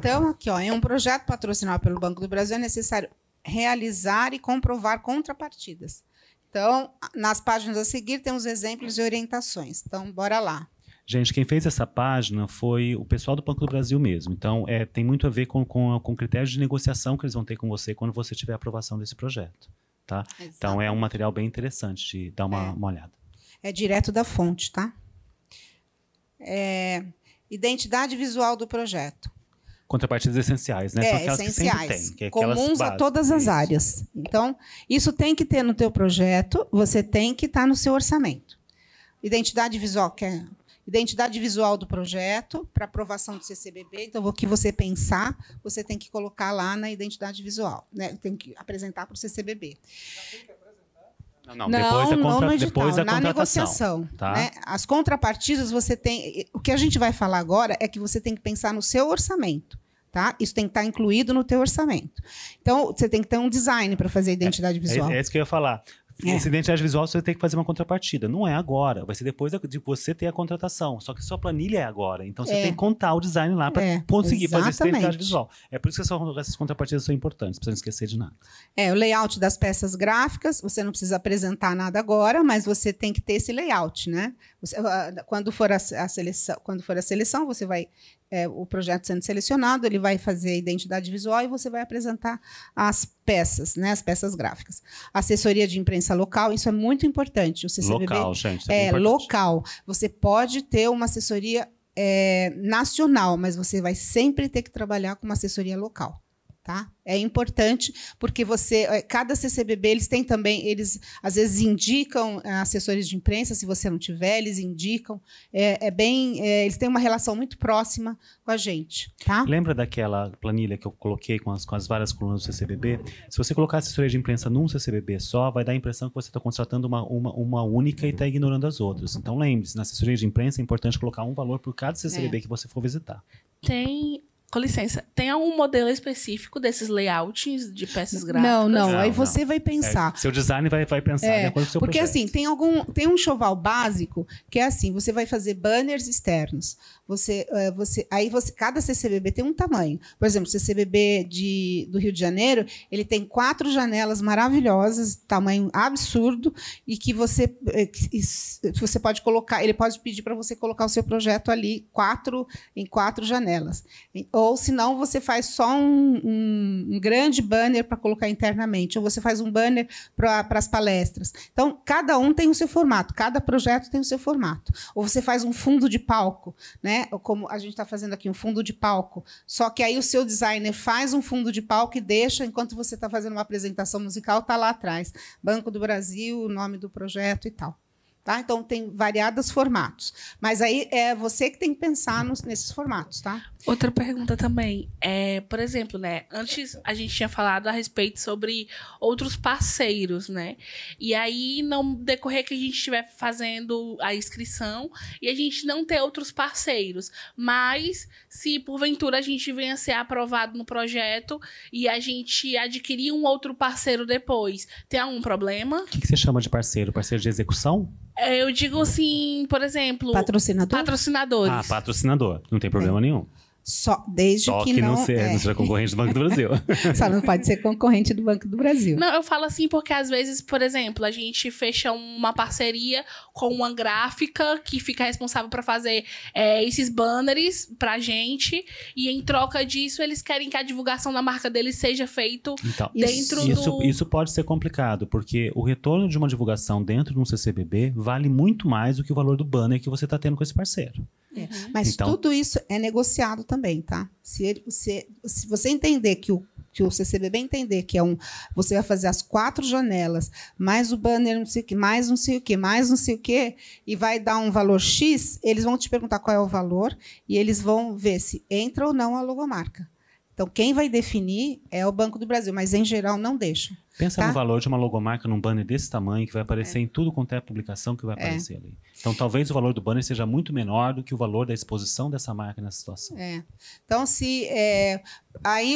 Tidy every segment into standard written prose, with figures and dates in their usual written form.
Então, aqui, ó, em um projeto patrocinado pelo Banco do Brasil, é necessário realizar e comprovar contrapartidas. Então, nas páginas a seguir, tem os exemplos e orientações. Então, bora lá. Gente, quem fez essa página foi o pessoal do Banco do Brasil mesmo. Então, tem muito a ver com critérios de negociação que eles vão ter com você quando você tiver a aprovação desse projeto. Tá? Então, é um material bem interessante de dar uma olhada. É direto da fonte, tá? Identidade visual do projeto. Contrapartidas essenciais, né? São aquelas essenciais, que sempre tem. Que é comuns a todas as áreas. Então, isso tem que ter no teu projeto, você tem que estar no seu orçamento. Identidade visual, que é identidade visual do projeto, para aprovação do CCBB. Então, o que você pensar, você tem que colocar lá na identidade visual, né? Tem que apresentar para o CCBB. Não, depois no edital, depois da na contratação, negociação. Tá? Né? As contrapartidas, você tem... O que a gente vai falar agora é que você tem que pensar no seu orçamento. Tá? Isso tem que estar incluído no teu orçamento. Então, você tem que ter um design para fazer a identidade visual. É isso que eu ia falar. Essa identidade visual você tem que fazer uma contrapartida. Não é agora, vai ser depois de você ter a contratação. Só que sua planilha é agora. Então você tem que contar o design lá para conseguir fazer essa identidade visual. É por isso que essas contrapartidas são importantes, para você não esquecer de nada. O layout das peças gráficas, você não precisa apresentar nada agora, mas você tem que ter esse layout, né? Quando for a seleção, você vai. O projeto sendo selecionado, ele vai fazer a identidade visual e você vai apresentar as peças, né, as peças gráficas. Assessoria de imprensa local, isso é muito importante. O CCBB local, gente. É local. Você pode ter uma assessoria nacional, mas você vai sempre ter que trabalhar com uma assessoria local. Tá? É importante, porque cada CCBB, eles têm também, eles às vezes indicam assessores de imprensa, se você não tiver, eles indicam. Eles têm uma relação muito próxima com a gente. Tá? Lembra daquela planilha que eu coloquei com as várias colunas do CCBB? Se você colocar assessoria de imprensa num CCBB só, vai dar a impressão que você está contratando uma única e está ignorando as outras. Então, lembre-se, na assessoria de imprensa é importante colocar um valor por cada CCBB que você for visitar. Com licença, tem algum modelo específico desses layouts de peças gráficas? Não. Aí você vai pensar. Seu design vai pensar de acordo com o seu porque projeto. Assim, tem um enxoval básico que é assim, você vai fazer banners externos. Cada CCBB tem um tamanho. Por exemplo, o CCBB do Rio de Janeiro, ele tem 4 janelas maravilhosas, tamanho absurdo, e que você pode colocar, ele pode pedir para você colocar o seu projeto ali em 4 janelas. Ou, se não, você faz só um grande banner para colocar internamente, ou você faz um banner para as palestras. Então, cada um tem o seu formato, cada projeto tem o seu formato. Ou você faz um fundo de palco, né? Como a gente está fazendo aqui, um fundo de palco. Só que aí o seu designer faz um fundo de palco e deixa, enquanto você está fazendo uma apresentação musical, está lá atrás. Banco do Brasil, o nome do projeto e tal. Tá? Então, tem variados formatos. Mas aí é você que tem que pensar nesses formatos. Tá? Outra pergunta também. Por exemplo, né, antes a gente tinha falado a respeito sobre outros parceiros, né? E aí, no decorrer que a gente estiver fazendo a inscrição e a gente não ter outros parceiros, mas se porventura a gente venha a ser aprovado no projeto e a gente adquirir um outro parceiro depois, tem algum problema? O que você chama de parceiro? Parceiro de execução? Eu digo assim, por exemplo... Patrocinadores. Patrocinador. Não tem problema nenhum. Só que não seja concorrente do Banco do Brasil. Só não pode ser concorrente do Banco do Brasil. Não, eu falo assim porque às vezes, por exemplo, a gente fecha uma parceria com uma gráfica que fica responsável para fazer esses banners pra gente, e em troca disso eles querem que a divulgação da marca deles seja feito dentro do... Isso pode ser complicado, porque o retorno de uma divulgação dentro de um CCBB vale muito mais do que o valor do banner que você está tendo com esse parceiro. Mas tudo isso é negociado também, tá? Se você entender que o CCBB entender que você vai fazer as 4 janelas, mais o banner, não sei o que, mais não sei o que, mais não sei o que, e vai dar um valor X, eles vão te perguntar qual é o valor e eles vão ver se entra ou não a logomarca. Então, quem vai definir é o Banco do Brasil, mas, em geral, não deixa. Pensa no valor de uma logomarca num banner desse tamanho, que vai aparecer em tudo quanto é publicação que vai aparecer ali. Então, talvez o valor do banner seja muito menor do que o valor da exposição dessa marca nessa situação. Então, aí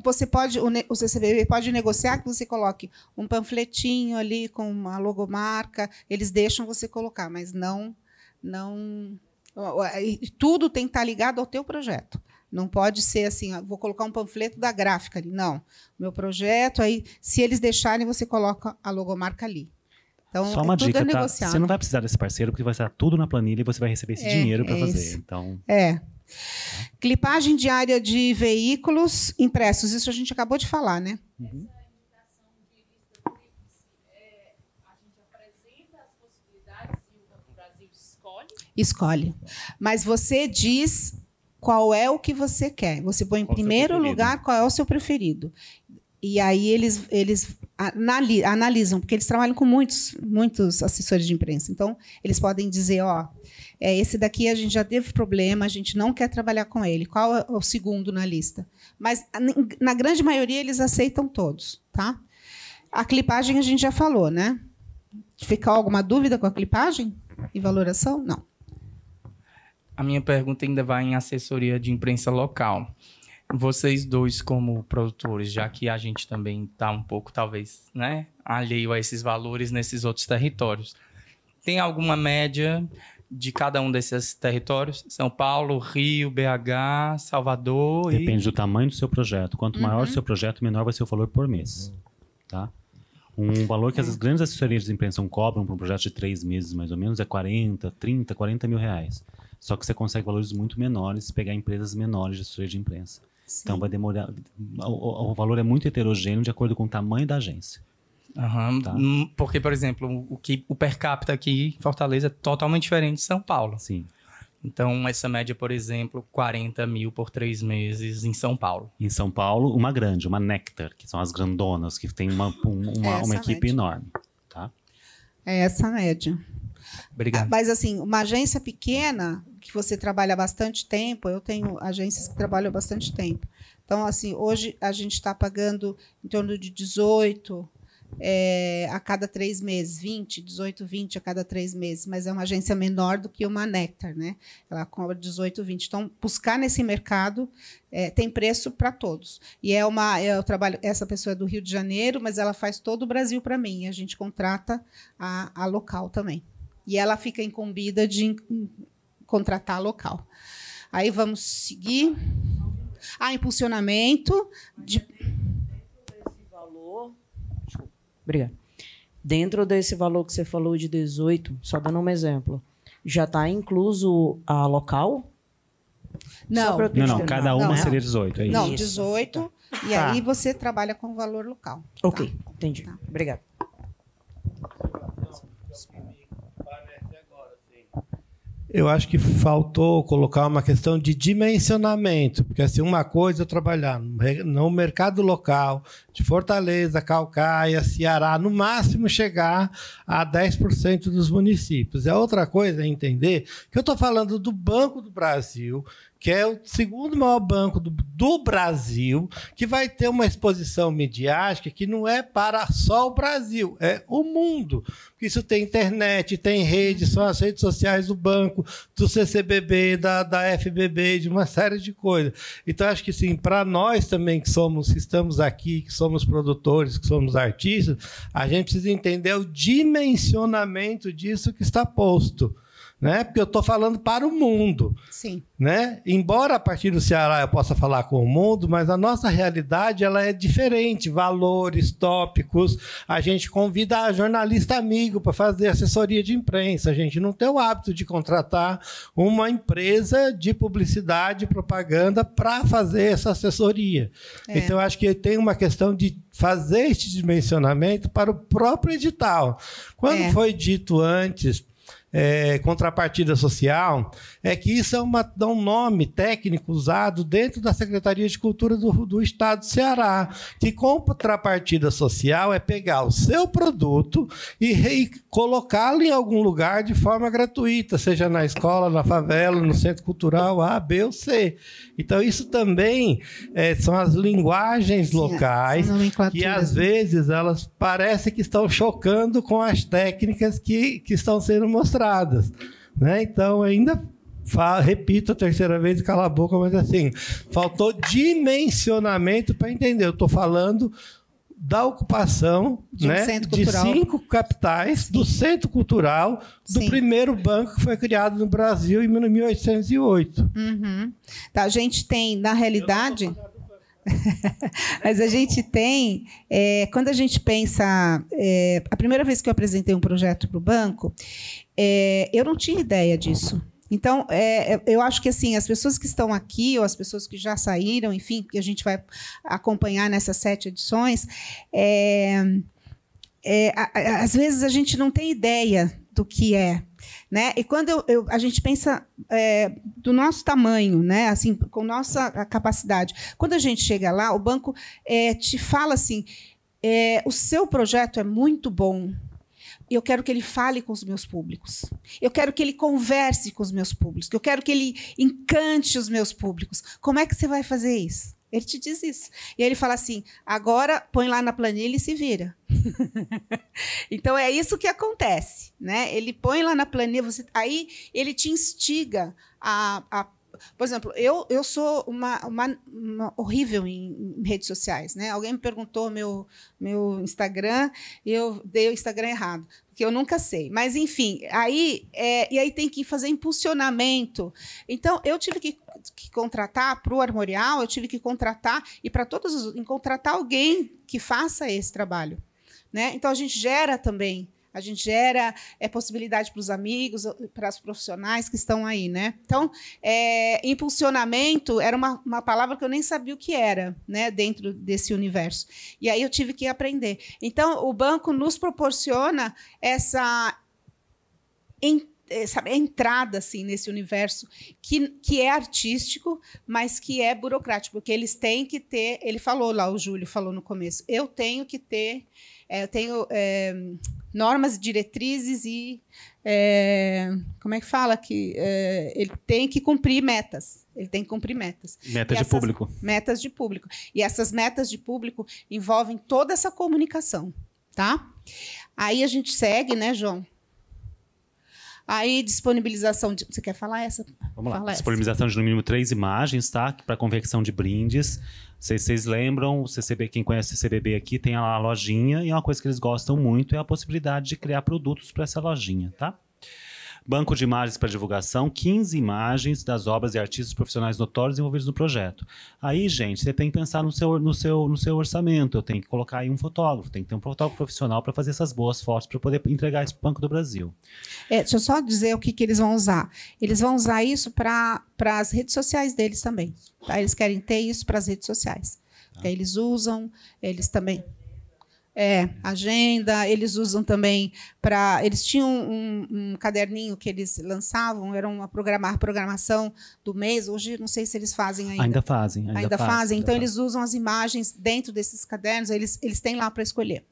você pode, o CCBB pode negociar que você coloque um panfletinho ali com uma logomarca, eles deixam você colocar, mas não tudo tem que estar ligado ao teu projeto. Não pode ser assim, vou colocar um panfleto da gráfica ali. Não. Meu projeto, aí, se eles deixarem, você coloca a logomarca ali. Então, só uma dica, tá? Você não vai precisar desse parceiro, porque vai estar tudo na planilha e você vai receber esse dinheiro para fazer. Então... Clipagem diária de veículos impressos. Isso a gente acabou de falar, né? Uhum. Escolhe. Mas você diz qual é o que você quer. Você põe em primeiro lugar qual é o seu preferido. E aí eles analisam, porque eles trabalham com muitos assessores de imprensa. Então, eles podem dizer, esse daqui a gente já teve problema, a gente não quer trabalhar com ele. Qual é o segundo na lista? Mas, na grande maioria, eles aceitam todos. Tá? A clipagem a gente já falou, né? Ficou alguma dúvida com a clipagem e valoração? Não. A minha pergunta ainda vai em assessoria de imprensa local. Vocês dois, como produtores, já que a gente também está um pouco, talvez, né, alheio a esses valores nesses outros territórios, tem alguma média de cada um desses territórios? São Paulo, Rio, BH, Salvador? Depende do tamanho do seu projeto. Quanto maior o seu projeto, menor vai ser o valor por mês. Tá? Um valor que as grandes assessorias de imprensa cobram para um projeto de 3 meses, mais ou menos, é 40 mil reais. Só que você consegue valores muito menores se pegar empresas menores de assessoria de imprensa. Sim. Então vai demorar. O valor é muito heterogêneo de acordo com o tamanho da agência. Uhum. Tá? Porque, por exemplo, o per capita aqui em Fortaleza é totalmente diferente de São Paulo. Sim. Então, essa média, por exemplo, 40 mil por 3 meses em São Paulo. Em São Paulo, uma grande, uma Nectar, que são as grandonas, que tem uma equipe enorme. Tá? É essa a média. Obrigado. Mas, assim, uma agência pequena, que você trabalha há bastante tempo, eu tenho agências que trabalham há bastante tempo. Então, assim, hoje a gente está pagando em torno de 18 a cada 3 meses, 18, 20 a cada 3 meses, mas é uma agência menor do que uma Nectar, né? Ela cobra 18, 20. Então, buscar nesse mercado tem preço para todos. E eu trabalho, essa pessoa é do Rio de Janeiro, mas ela faz todo o Brasil para mim. E a gente contrata a local também. E ela fica incumbida de contratar a local. Aí vamos seguir. Impulsionamento de... Obrigada. Dentro desse valor que você falou de 18, só dando um exemplo, já está incluso a local? Não, cada uma seria 18. É isso. Não, 18, e aí você trabalha com o valor local. Ok, entendi. Tá. Obrigada. Eu acho que faltou colocar uma questão de dimensionamento, porque assim, uma coisa é trabalhar no mercado local de Fortaleza, Caucaia, Ceará, no máximo chegar a 10% dos municípios. Outra coisa é entender que eu estou falando do Banco do Brasil, que é o segundo maior banco do Brasil, que vai ter uma exposição midiática que não é para só o Brasil, é o mundo. Isso tem internet, tem rede, são as redes sociais do banco, do CCBB, da FBB, de uma série de coisas. Então, acho que sim, para nós também que estamos aqui, que somos produtores, que somos artistas, a gente precisa entender o dimensionamento disso que está posto. Né? Porque eu estou falando para o mundo. Sim. Né? Embora a partir do Ceará eu possa falar com o mundo, mas a nossa realidade ela é diferente. Valores, tópicos. A gente convida a jornalista amigo para fazer assessoria de imprensa. A gente não tem o hábito de contratar uma empresa de publicidade e propaganda para fazer essa assessoria. Então, eu acho que tem uma questão de fazer este dimensionamento para o próprio edital. Quando foi dito antes... contrapartida social, é que isso é um nome técnico usado dentro da Secretaria de Cultura do Estado do Ceará, que contrapartida social é pegar o seu produto e colocá-lo em algum lugar de forma gratuita, seja na escola, na favela, no centro cultural A, B ou C. Então, isso também são as linguagens locais que, às vezes, elas parecem que estão chocando com as técnicas que estão sendo mostradas. Né? Então, ainda repito a terceira vez e cala a boca, mas assim, faltou dimensionamento para entender. Eu estou falando da ocupação de, né, de 5 capitais do Centro Cultural do primeiro banco que foi criado no Brasil em 1808. Uhum. Tá, a gente tem, na realidade... Mas a gente tem... quando a gente pensa... a primeira vez que eu apresentei um projeto para o banco, eu não tinha ideia disso. Então, eu acho que assim, as pessoas que estão aqui, ou as pessoas que já saíram, enfim, que a gente vai acompanhar nessas 7 edições, às vezes a gente não tem ideia do que é. Né? E quando a gente pensa do nosso tamanho, né? Assim, com nossa capacidade, quando a gente chega lá, o banco te fala assim, o seu projeto é muito bom, eu quero que ele fale com os meus públicos. Eu quero que ele converse com os meus públicos. Eu quero que ele encante os meus públicos. Como é que você vai fazer isso? Ele te diz isso. E aí ele fala assim, agora põe lá na planilha e se vira. Então, é isso que acontece. Né? Ele põe lá na planilha, aí ele te instiga a por exemplo, eu sou uma horrível em redes sociais. Né? Alguém me perguntou meu Instagram e eu dei o Instagram errado, porque eu nunca sei. Mas, enfim, e aí tem que fazer impulsionamento. Então, eu tive que contratar para o Armorial, eu tive que contratar, e para contratar alguém que faça esse trabalho. Né? Então, a gente gera também. A gente gera possibilidade para os amigos, para os profissionais que estão aí. Né? Então, impulsionamento era uma palavra que eu nem sabia o que era, né, dentro desse universo. E aí eu tive que aprender. Então, o banco nos proporciona essa entrada assim, nesse universo que é artístico, mas que é burocrático, porque eles têm que ter... Ele falou lá, o Júlio falou no começo, eu tenho que ter... eu tenho normas e diretrizes e... como é que fala? Ele tem que cumprir metas. Ele tem que cumprir metas. Metas de público. Metas de público. E essas metas de público envolvem toda essa comunicação. Tá? Aí a gente segue, né, João? Aí, disponibilização de... Você quer falar essa? Vamos lá. Disponibilização de, no mínimo, 3 imagens, tá? Para confecção de brindes. Vocês lembram, o CCB, quem conhece o CCBB aqui, tem a lojinha, e uma coisa que eles gostam muito é a possibilidade de criar produtos para essa lojinha, tá? Banco de imagens para divulgação, 15 imagens das obras e artistas profissionais notórios envolvidos no projeto. Aí, gente, você tem que pensar no seu orçamento. Eu tenho que colocar aí um fotógrafo, tem que ter um fotógrafo profissional para fazer essas boas fotos para poder entregar isso para o Banco do Brasil. Deixa eu só dizer o que eles vão usar. Eles vão usar isso para as redes sociais deles também. Tá? Eles querem ter isso para as redes sociais. Tá. Eles usam, eles também... agenda, eles usam também para... Eles tinham um caderninho que eles lançavam, era uma programação do mês. Hoje, não sei se eles fazem ainda. Ainda fazem. Então, eles usam as imagens dentro desses cadernos, eles têm lá para escolher.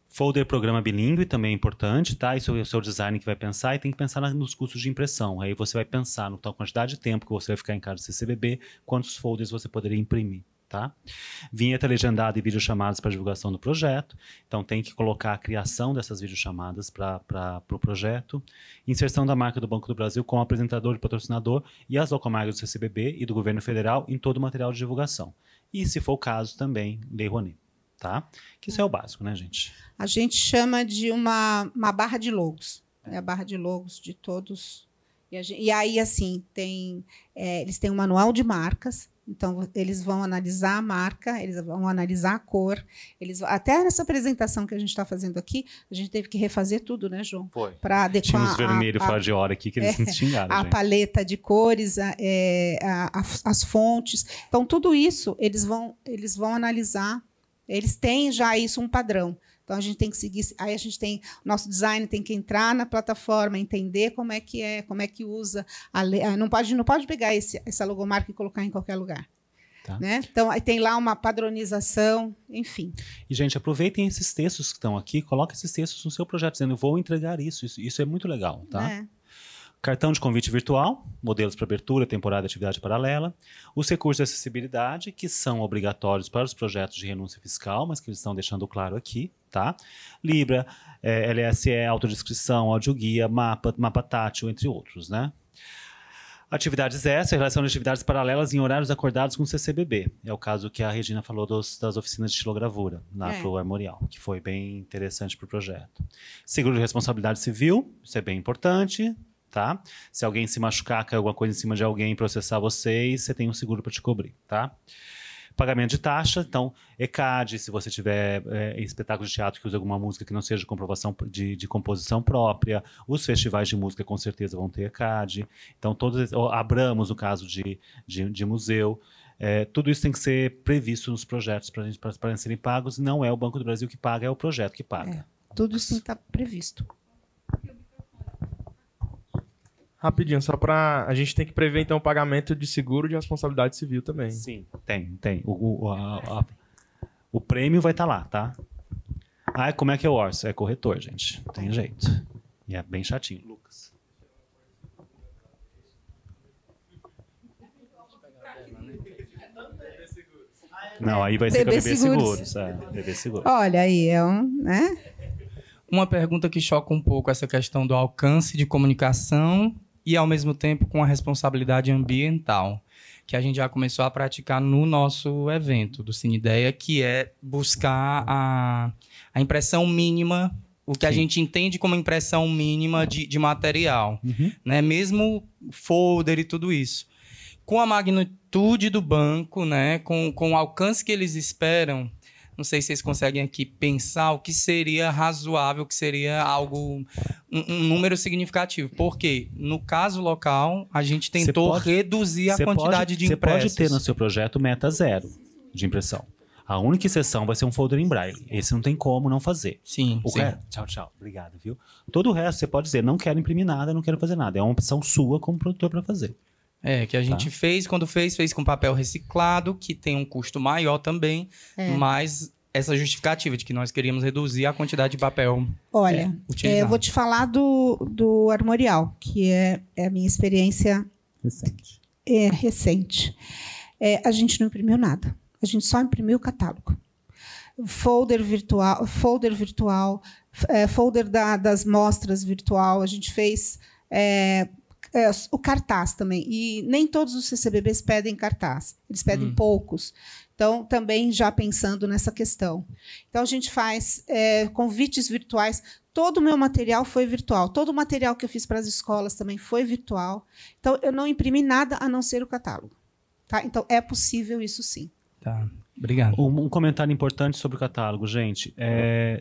Folder programa bilíngue também é importante, tá? Isso é o seu design que vai pensar, e tem que pensar nos custos de impressão. Aí você vai pensar na quantidade de tempo que você vai ficar em casa do CCBB, quantos folders você poderia imprimir. Tá? Vinheta legendada e videochamadas para divulgação do projeto. Então, tem que colocar a criação dessas videochamadas para o projeto. Inserção da marca do Banco do Brasil como apresentador e patrocinador e as logomarcas do CCBB e do governo federal em todo o material de divulgação. E, se for o caso, também Lei Rouanet. Tá? Que isso é o básico, né, gente? A gente chama de uma barra de logos. É a barra de logos de todos. E aí, assim, eles têm um manual de marcas. Então, eles vão analisar a marca, eles vão analisar a cor. Até nessa apresentação que a gente está fazendo aqui, a gente teve que refazer tudo, né, João? Foi. Para adequar... Tínhamos vermelho fora de hora aqui, que eles nos xingaram. A paleta de cores, as fontes. Então, tudo isso, eles vão analisar. Eles têm já isso, um padrão. Então, a gente tem que seguir... Aí, nosso design tem que entrar na plataforma, entender como é que usa. Não pode pegar essa logomarca e colocar em qualquer lugar. Tá. Né? Então, aí tem lá uma padronização, enfim. E, gente, aproveitem esses textos que estão aqui, coloquem esses textos no seu projeto, dizendo, vou entregar isso. Isso é muito legal, tá? Cartão de convite virtual, modelos para abertura, temporada de atividade paralela. Os recursos de acessibilidade, que são obrigatórios para os projetos de renúncia fiscal, mas que eles estão deixando claro aqui, tá? Libra, LSE, autodescrição, audioguia, mapa tátil, entre outros, né? Atividades extras, relação de atividades paralelas em horários acordados com o CCBB. É o caso que a Regina falou das oficinas de estilogravura lá para o Armorial, que foi bem interessante para o projeto. Seguro de responsabilidade civil, isso é bem importante, tá? Se alguém se machucar, cair alguma coisa em cima de alguém, processar vocês, você tem um seguro para te cobrir, tá? Pagamento de taxa, então, ECAD, se você tiver espetáculo de teatro que use alguma música que não seja de comprovação de composição própria, os festivais de música com certeza vão ter ECAD, então todos, abramos no caso de museu, tudo isso tem que ser previsto nos projetos para serem pagos, não é o Banco do Brasil que paga, é o projeto que paga. Tudo isso tem que estar previsto. Rapidinho, só para a gente tem que prever então o pagamento de seguro de responsabilidade civil também. Sim, tem. O prêmio vai estar lá, tá? Como é que eu orço? É corretor, gente. Não tem jeito. E é bem chatinho. Lucas. Não, aí vai ser com a BB Seguros. BB Seguros. Olha, aí né? Uma pergunta que choca um pouco essa questão do alcance de comunicação e, ao mesmo tempo, com a responsabilidade ambiental, que a gente já começou a praticar no nosso evento do Cinedeia, que é buscar a impressão mínima, o que a gente entende como impressão mínima de material, né? Mesmo folder e tudo isso. Com a magnitude do banco, né? Com o alcance que eles esperam, não sei se vocês conseguem aqui pensar o que seria razoável, o que seria algo, um número significativo. Porque, no caso local, a gente tentou reduzir a quantidade de impressos. Você pode ter no seu projeto meta 0 de impressão. A única exceção vai ser um folder em braille. Esse não tem como não fazer. Sim. Tchau. Obrigado, viu? Todo o resto você pode dizer, não quero imprimir nada, não quero fazer nada. É uma opção sua como produtor para fazer. Que a gente fez com papel reciclado, que tem um custo maior também, mas essa justificativa de que nós queríamos reduzir a quantidade de papel. Olha, eu vou te falar do Armorial, que é a minha experiência recente. A gente não imprimiu nada, a gente só imprimiu o catálogo. Folder virtual, folder das mostras virtual, a gente fez... o cartaz também. E nem todos os CCBBs pedem cartaz. Eles pedem poucos. Então, também já pensando nessa questão. Então, a gente faz convites virtuais. Todo o meu material foi virtual. Todo o material que eu fiz para as escolas também foi virtual. Então, eu não imprimi nada a não ser o catálogo. Tá? Então, é possível isso sim. Tá. Obrigado. Um comentário importante sobre o catálogo, gente.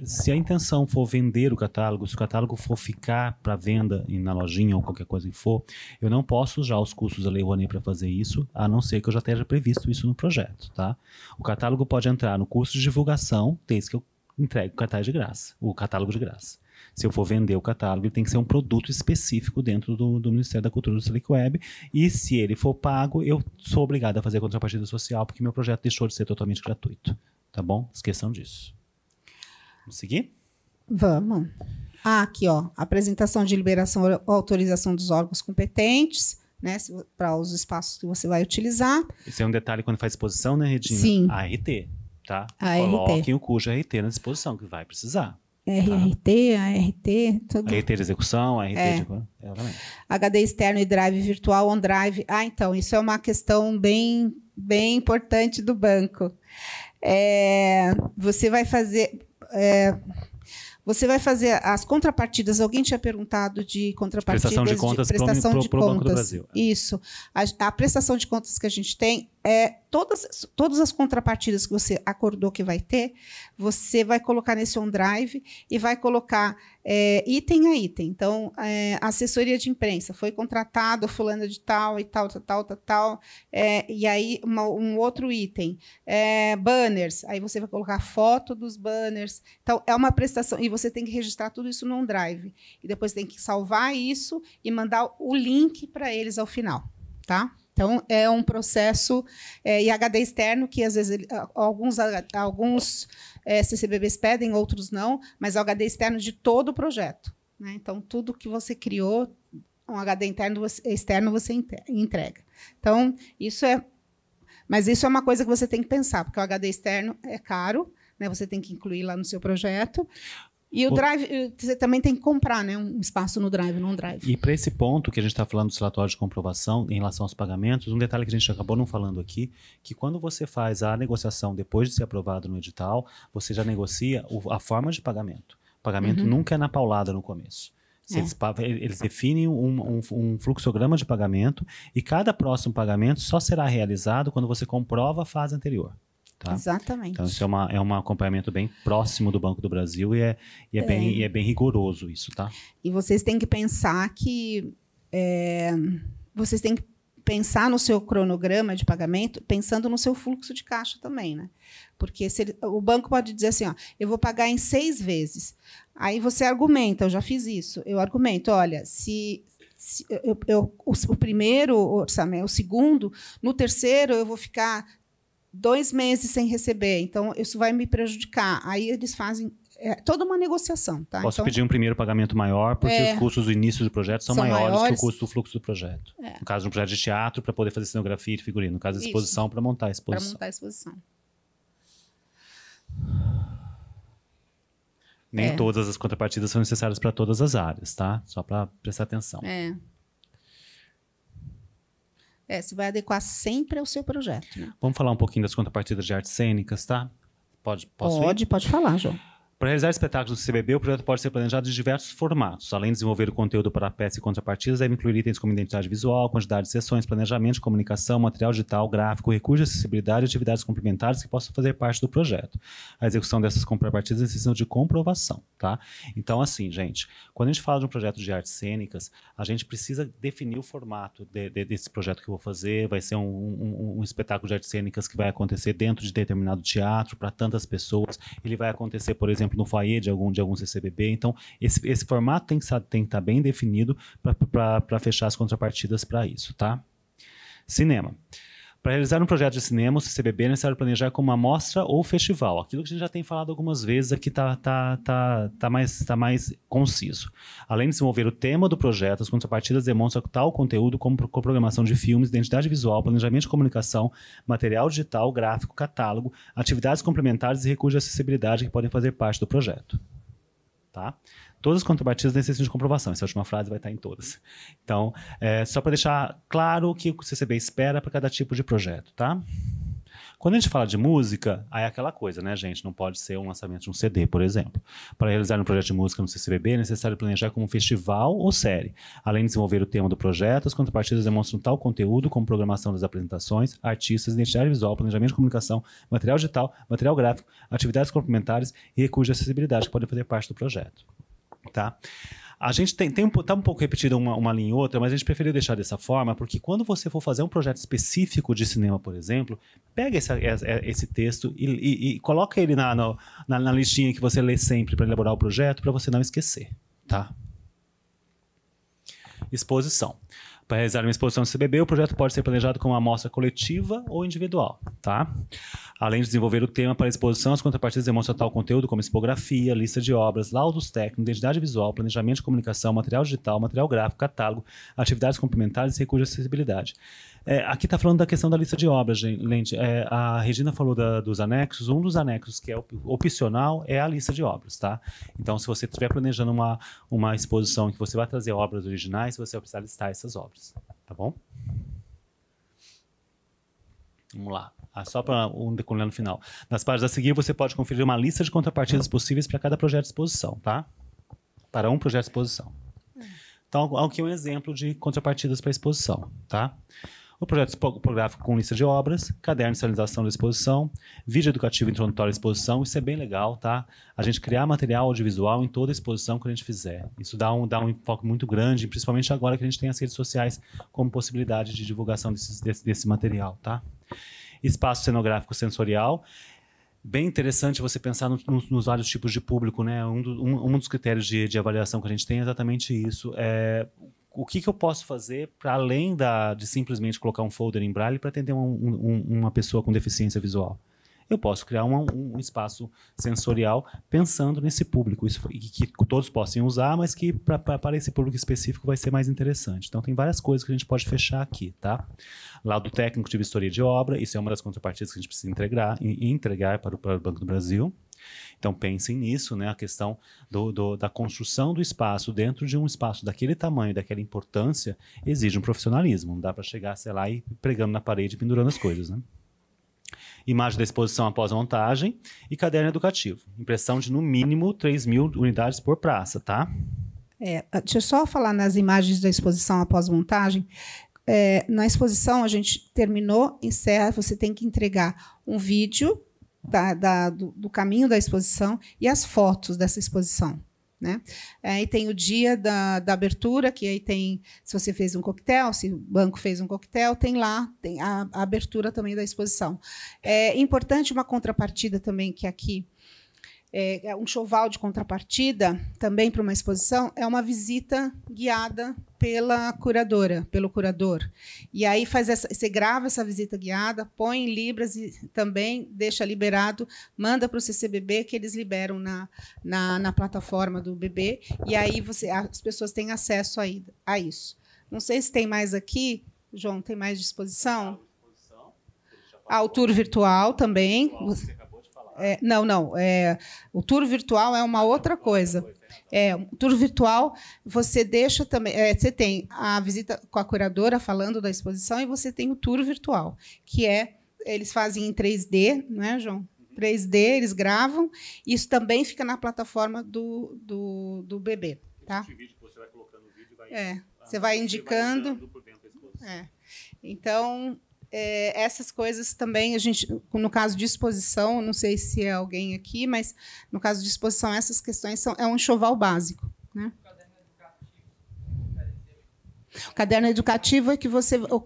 Se a intenção for vender o catálogo, se o catálogo for ficar para venda na lojinha ou qualquer coisa que for, eu não posso usar os custos da Lei Rouanet para fazer isso, a não ser que eu já tenha previsto isso no projeto, tá? O catálogo pode entrar no custo de divulgação, desde que eu entregue o catálogo de graça. Se eu for vender o catálogo, ele tem que ser um produto específico dentro do Ministério da Cultura do Selic Web. E se ele for pago, eu sou obrigado a fazer a contrapartida social, porque meu projeto deixou de ser totalmente gratuito. Tá bom? Esqueçam disso. Vamos seguir? Vamos. Aqui, ó. Apresentação de liberação ou autorização dos órgãos competentes, né? Para os espaços que você vai utilizar. Esse é um detalhe quando faz exposição, né, Regina? Sim. A RT, tá? A Coloquem o cujo RT na disposição, que vai precisar. RRT, ART, tudo. RT de execução, RT de... HD externo e drive virtual, OneDrive. Então, isso é uma questão bem importante do banco. Você vai fazer as contrapartidas. Alguém tinha perguntado de contrapartidas prestação de contas para o Banco do Brasil. Isso. A prestação de contas que a gente tem todas as contrapartidas que você acordou que vai ter, você vai colocar nesse OneDrive e vai colocar item a item. Então, assessoria de imprensa, foi contratado fulano de tal e tal. E aí, um outro item. Banners, aí você vai colocar foto dos banners. Então, é uma prestação, e você tem que registrar tudo isso no OneDrive. E depois tem que salvar isso e mandar o link para eles ao final, tá? Então, é um processo e HD externo, que às vezes alguns CCBBs pedem, outros não, mas é o HD externo de todo o projeto, né? Então, tudo que você criou, um HD externo você entrega. Então, mas isso é uma coisa que você tem que pensar, porque o HD externo é caro, né? Você tem que incluir lá no seu projeto. E o Drive, você também tem que comprar, né, um espaço no Drive, num Drive. E para esse ponto que a gente está falando dos relatórios de comprovação em relação aos pagamentos, um detalhe que a gente acabou não falando aqui, que quando você faz a negociação depois de ser aprovado no edital, você já negocia a forma de pagamento. O pagamento nunca é na paulada no começo. Eles definem um fluxograma de pagamento e cada próximo pagamento só será realizado quando você comprova a fase anterior. Tá? Exatamente. Então, isso é um acompanhamento bem próximo do Banco do Brasil e é bem rigoroso isso, tá? E vocês têm que pensar que... vocês têm que pensar no seu cronograma de pagamento, pensando no seu fluxo de caixa também, né? Porque o banco pode dizer assim, ó, eu vou pagar em 6 vezes. Aí você argumenta, eu já fiz isso, eu argumento, olha, o primeiro orçamento, o segundo, no terceiro eu vou ficar 2 meses sem receber, então isso vai me prejudicar. Aí eles fazem toda uma negociação. Tá? Posso pedir um primeiro pagamento maior, porque os custos do início do projeto são maiores que o custo do fluxo do projeto. No caso de um projeto de teatro, para poder fazer cenografia e figurino. No caso de exposição, para montar a exposição. Para montar a exposição. Nem todas as contrapartidas são necessárias para todas as áreas, tá? Só para prestar atenção. Você vai adequar sempre ao seu projeto. Né? Vamos falar um pouquinho das contrapartidas de artes cênicas, tá? Pode falar, João. Para realizar espetáculos do CCBB, o projeto pode ser planejado em diversos formatos. Além de desenvolver o conteúdo para a peça e contrapartidas, deve incluir itens como identidade visual, quantidade de sessões, planejamento, comunicação, material digital, gráfico, recurso de acessibilidade e atividades complementares que possam fazer parte do projeto. A execução dessas contrapartidas necessita de comprovação, tá? Então, assim, gente, quando a gente fala de um projeto de artes cênicas, a gente precisa definir o formato desse projeto que eu vou fazer. Vai ser um espetáculo de artes cênicas que vai acontecer dentro de determinado teatro, para tantas pessoas. Ele vai acontecer, por exemplo, no foyer de algum CCBB. Então, esse formato tem que estar bem definido para fechar as contrapartidas para isso, tá? Cinema. Para realizar um projeto de cinema, o CCBB é necessário planejar como uma mostra ou festival. Aquilo que a gente já tem falado algumas vezes aqui tá mais conciso. Além de desenvolver o tema do projeto, as contrapartidas demonstram tal conteúdo como programação de filmes, identidade visual, planejamento de comunicação, material digital, gráfico, catálogo, atividades complementares e recursos de acessibilidade que podem fazer parte do projeto. Tá? Todas as contrapartidas necessitam de comprovação. Essa última frase vai estar em todas. Então, só para deixar claro o que o CCB espera para cada tipo de projeto, tá? Quando a gente fala de música, aí é aquela coisa, né, gente? Não pode ser um lançamento de um CD, por exemplo. Para realizar um projeto de música no CCBB, é necessário planejar como um festival ou série. Além de desenvolver o tema do projeto, as contrapartidas demonstram tal conteúdo como programação das apresentações, artistas, identidade visual, planejamento de comunicação, material digital, material gráfico, atividades complementares e recursos de acessibilidade que podem fazer parte do projeto. Tá? A gente tá um pouco repetido uma linha e outra, mas a gente preferiu deixar dessa forma, porque quando você for fazer um projeto específico de cinema, por exemplo, pega esse texto e coloca ele na listinha que você lê sempre para elaborar o projeto, para você não esquecer. Tá? Exposição. Para realizar uma exposição do CCBB, o projeto pode ser planejado como uma amostra coletiva ou individual. Tá? Além de desenvolver o tema para a exposição, as contrapartidas demonstram tal conteúdo como expografia, lista de obras, laudos técnicos, identidade visual, planejamento de comunicação, material digital, material gráfico, catálogo, atividades complementares e recursos de acessibilidade. Aqui está falando da questão da lista de obras, gente. A Regina falou dos anexos. Um dos anexos que é opcional é a lista de obras, tá? Então, se você estiver planejando uma exposição em que você vai trazer obras originais, você vai precisar listar essas obras, tá bom? Vamos lá. Só para decolar no final. Nas páginas a seguir, você pode conferir uma lista de contrapartidas possíveis para cada projeto de exposição, tá? Para um projeto de exposição. Então, aqui um exemplo de contrapartidas para exposição, tá? O projeto tipográfico com lista de obras, caderno de sinalização da exposição, vídeo educativo introdutório à exposição. Isso é bem legal, tá? A gente criar material audiovisual em toda a exposição que a gente fizer. Isso dá um enfoque muito grande, principalmente agora que a gente tem as redes sociais como possibilidade de divulgação desse material, tá? Espaço cenográfico sensorial. Bem interessante você pensar nos vários tipos de público, né? Um dos critérios de avaliação que a gente tem é exatamente isso. O que eu posso fazer para além de simplesmente colocar um folder em braille para atender uma pessoa com deficiência visual? Eu posso criar um espaço sensorial pensando nesse público, que todos possam usar, mas que para esse público específico vai ser mais interessante. Então, tem várias coisas que a gente pode fechar aqui, tá? Laudo técnico de vistoria de obra, isso é uma das contrapartidas que a gente precisa entregar para o Banco do Brasil. Então, pensem nisso, né? A questão da construção do espaço dentro de um espaço daquele tamanho, daquela importância, exige um profissionalismo. Não dá para chegar, sei lá, e pregando na parede, pendurando as coisas, né? Imagem da exposição após a montagem e caderno educativo. Impressão de, no mínimo, 3.000 unidades por praça, tá? Deixa eu só falar nas imagens da exposição após montagem. Na exposição, a gente terminou, encerra, você tem que entregar um vídeo do caminho da exposição e as fotos dessa exposição, né? Aí tem o dia da abertura, que aí tem, se você fez um coquetel, se o banco fez um coquetel, tem a abertura também da exposição. É importante uma contrapartida também, que aqui um enxoval de contrapartida, também para uma exposição, é uma visita guiada pela curadora, pelo curador. E aí você grava essa visita guiada, põe em libras e também deixa liberado, manda para o CCBB, que eles liberam na plataforma do BB, e aí as pessoas têm acesso a isso. Não sei se tem mais aqui, João, tem mais disposição? O tour virtual também. Não. O tour virtual é uma outra coisa. O tour virtual, você deixa também. Você tem a visita com a curadora falando da exposição e você tem o tour virtual, que eles fazem em 3D, não é, João? 3D, eles gravam. Isso também fica na plataforma do BB. Tá? Você vai colocando o vídeo e você vai indicando. Então. Essas coisas também, a gente, no caso de exposição, não sei se é alguém aqui, mas no caso de exposição, essas questões é um enxoval básico, né? O caderno educativo é que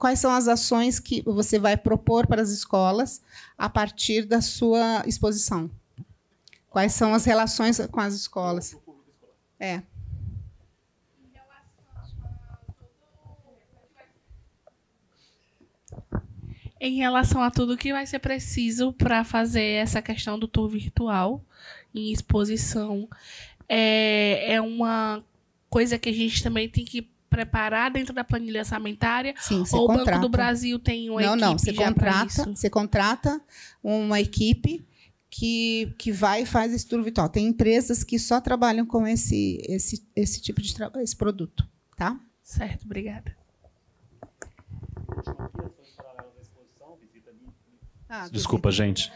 quais são as ações que você vai propor para as escolas a partir da sua exposição? Quais são as relações com as escolas? Em relação a tudo que vai ser preciso para fazer essa questão do tour virtual em exposição, é uma coisa que a gente também tem que preparar dentro da planilha orçamentária? Sim, ou o Banco do Brasil tem uma equipe para isso? Você contrata uma equipe que vai e faz esse tour virtual. Tem empresas que só trabalham com esse tipo de esse produto, tá? Certo, obrigada. Desculpa, gente.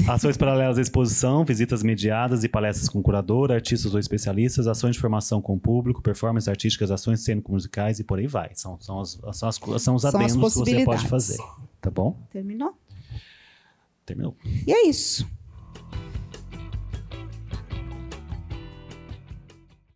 Ações paralelas à exposição, visitas mediadas e palestras com curador, artistas ou especialistas, ações de formação com o público, performances artísticas, ações cênico-musicais e por aí vai. São os adendos que você pode fazer. Tá bom? Terminou? Terminou. E é isso.